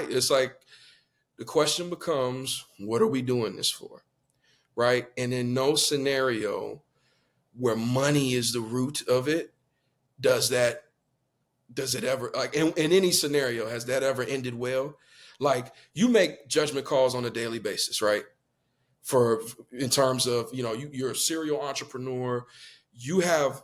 right. It's like the question becomes, what are we doing this for? Right. And in no scenario where money is the root of it, does it ever, like in any scenario, has that ever ended well? Like, you make judgment calls on a daily basis, right? For in terms of, you're a serial entrepreneur, you have,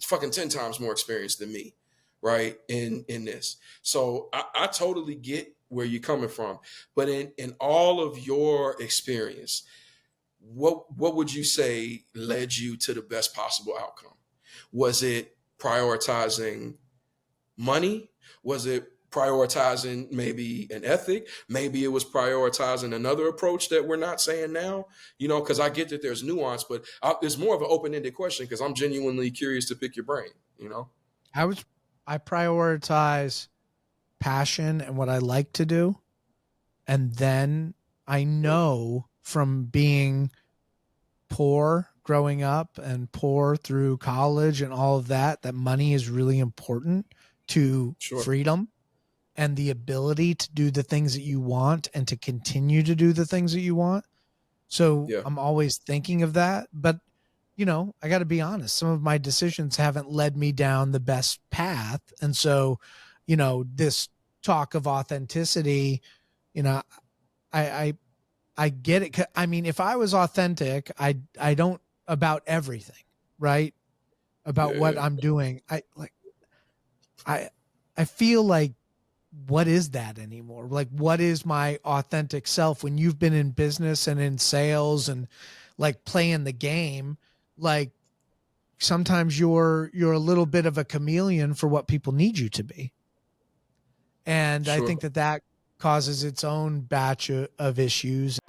fucking 10 times more experience than me, right? In this. So I totally get where you're coming from. But in all of your experience, what would you say led you to the best possible outcome? Was it prioritizing money? Was it prioritizing maybe an ethic? Maybe it was prioritizing another approach that we're not saying now, because I get that there's nuance, but it's more of an open-ended question because I'm genuinely curious to pick your brain. I prioritize passion and what I like to do. And then I know from being poor growing up and poor through college and all of that money is really important to Sure. freedom and the ability to do the things that you want and to continue to do the things that you want. So Yeah. I'm always thinking of that. But, I got to be honest, some of my decisions haven't led me down the best path. And so, this talk of authenticity, I I get it. I mean, if I was authentic, I don't about everything, right? About what Yeah. I'm doing. I I feel like, what is that anymore? Like, what is my authentic self when you've been in business and in sales and like playing the game? Like, sometimes you're a little bit of a chameleon for what people need you to be. And I Sure. think that causes its own batch of issues.